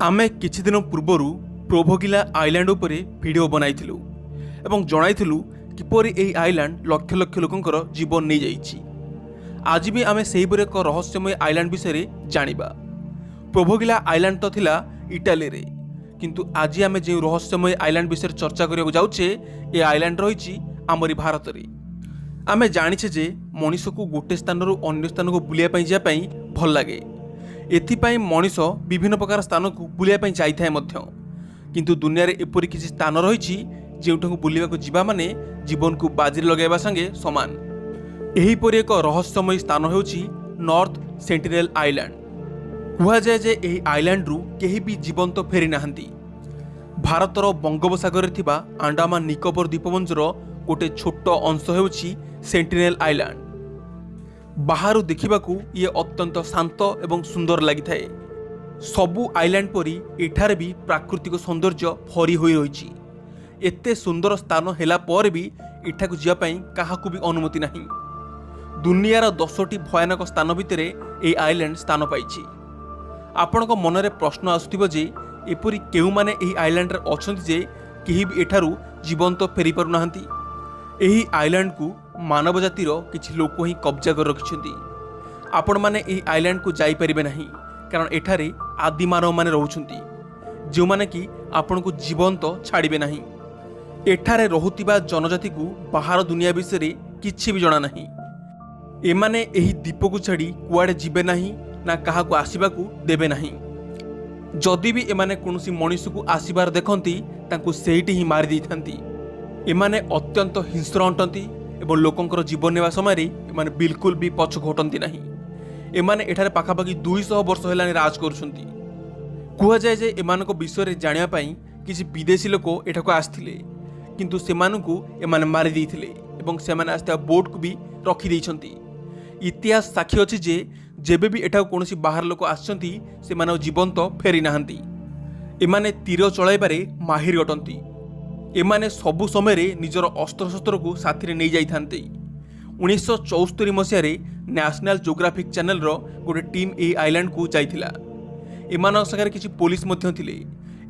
आमे किछि दिन पूर्वर प्रोभोगिला आइलैंड उपरे वीडियो बनाइथिलु एवं जणाइथिलु किपरि एही आइलैंड लक्ष लक्ष लोकंकर जीवन नहीं जाइछि। आज भी आमे सेहिपरि एक रहस्यमय आइलैंड विषय जानिबा। प्रोभोगिला आइलैंड तो थिला इटाली रे, किंतु आज आमे जे रहस्यमय आइलैंड विषय चर्चा करिया जाउछे ए आइलैंड रहिछि आमरी भारत रे। आमे जानिछे जे मनुष्य को गोटे स्थानरू अन्य स्थान को बुलिया पई जा पई भल लागे। एथिपाई मनुष्य विभिन्न प्रकार स्थान को बुलिया पई जाइथाय मध्य, किंतु दुनिया रे एपरि किछि स्थान रहिछि जेउठा बुलिया को जीवा माने जीवन को बाजी लगाइबा संगे समान। एही परि एक रहस्यमय स्थान हेउछि नॉर्थ सेंटिनेल आइलैंड। कुहा जाय जे एही आइलैंड रु केही भी जीवंत फेरी नाहंती। भारतर बंगोपसागर थिबा अंडमान निकोबर द्वीपपुंजर गोटे छोट अंश हेउछि सेंटिनेल आइलैंड। बाहर देखिबाकू ये अत्यंत शांत एवं सुंदर लागिथाए। सबु आइलैंड परी एठारे भी प्राकृतिक सौंदर्य भरी होई रहिछि। एते सुंदर स्थान हेला पर भी एठाकू जिया पई काहाकू भी अनुमति नाही। दुनियार 10टी भयानक स्थान भितर ए आइलैंड स्थान पाइछि। आपनक मनरे प्रश्न आसुथिबो जे एपरि केउ माने एही आइलैंड रे अछंती जे केही भी एठारू जीवंत फेरी पारु नाहंती। एही आइलैंड को मानव जातिर किछि लोक ही कब्जा कर रखिछन्ती। आपण माने एही आइलैंड को जाई परिबे नाही, कारण एठारे आदि मानव माने रहउछन्ती जो माने कि आपण को जीवंत छाड़िबे नाही। एठारे रहुतिबा जनजाति को बाहर दुनिया विषय किछि भी जणा नाही। एमाने एही द्वीप को छाड़ी कुआडे जिबे नाही ना काहा को आसीबा को देबे नाही। जदि भी एमाने कोनोसी मनुष्य को आसीबार देखंती तांको सेहिटी ही मारि दैथांती। एमाने अत्यंत हिंस्र अंटंती एवं लोकंकर जीवन नेवा समय एमाने बिल्कुल भी पछ घटंती नाही। एमाने एठारे पाखापाखि 200 वर्ष हेलानि राज करुछंती। कुहा जाय जे एमानको विषय रे जानिया पई किछि विदेशी लोक एठाको आस्थिले, किंतु सेमानकु एमाने मारि दैथिले एवं सेमाने आस्था बोट को भी रखि दैछंती। इतिहास साक्षी अछि जे जेबे भी एठाको कोनोसी बाहर लोक आछंती सेमाने जीवंत फेरी नाहंती। एमाने तीर चलाइबारे माहिर अटंती। एमाने सबु समय रे निजर अस्त्रशस्त्र को साथी नहीं जाइथांते। 1974 मसीह नेशनल ज्योग्राफिक चैनल रो गोटे टीम ए आइलैंड को जाइथिला। एमान संगे किछि पुलिस मध्य थिले।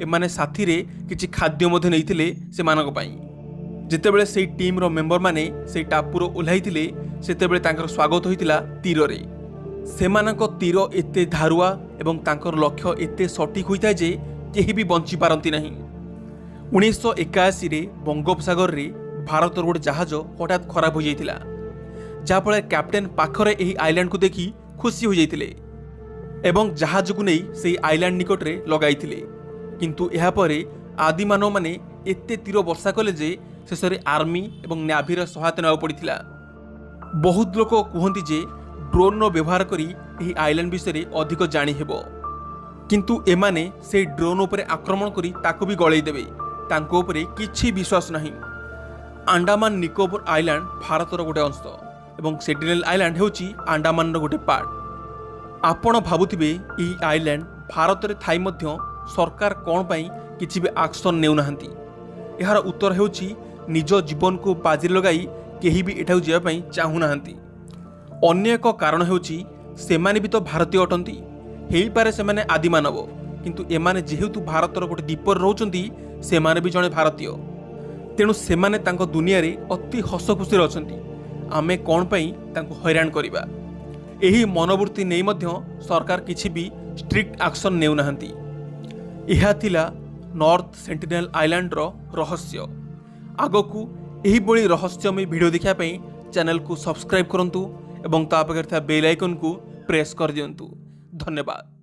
एमाने साथी रे किछि खाद्य मध्य नैथिले सेमानक पई। जेतेबेले सेई टीम रो मेंबर माने सेई टापुर ओल्हाइथिले सेतेबेले तांकर स्वागत होइतिला तीर रे। सेमानक तीर एते धारुआ एवं तांकर लक्ष्य एते सटीक होइता जे केही भी बंची पारंती नाही। 1981 रे बंगोपसागर रे भारत गोटे जहाज हठात खराब हो जाइतिला, जाफल कैप्टेन पाखरे एही आइलैंड को देखी खुशी हो जाइतिले एवं जहाज को नहीं से आइलैंड निकट रे लगाइतिले। किंतु एहा परे आदि मानव माने एते तीर वर्षा कले जे शेषरे आर्मी एवं नेवी रो सहायता नेवा पड़िथिला। बहुत लोक कहंती जे ड्रोन रो व्यवहार करी एही आइलैंड विषय अधिक जानि हेबो, किंतु एमाने से ड्रोन उपरे आक्रमण करी ताको भी गळै देबे। तांको उपरे किछि विश्वास नहीं। अंडमान निकोबर आइलैंड भारतर गोटे अंश एवं सेंटिनेल आइलैंड हेउछि अंडमान रो गोटे पार्ट। आपण भाबुथिबे एही आइलैंड भारत रे थाई मध्य सरकार कोन पई किछि भी एक्शन नेउ नाहंती। एहार उत्तर हेउछि निज जीवन को बाजी लगाई केही भी एठाउ जिया पई चाहू नाहंती। अन्य एक कारण हेउछि सेमाने भी तो भारतीय अटंती। हेई पारे सेमाने आदि मानव, किंतु एमाने जेहेतु भारतर गोटे द्वीपर रहउचंती सेमाने भी जणे भारतीय। तेणु सेमाने तांको दुनिया रे अति हस खुशी अछंती। आमे कोन पई तांको हैरान करिबा, एही मनोवृत्ति नै मध्य सरकार किछि भी स्ट्रिक्ट एक्शन नेउ नाहंती। एहा थिला नॉर्थ सेंटिनेल आइलैंड रो रहस्य। आगकू एही बळी रहस्यमय वीडियो देखिया पई चैनल को सब्सक्राइब करंतु एवं ता पाखरे था बेल आइकन को प्रेस कर दियंतु। धन्यवाद।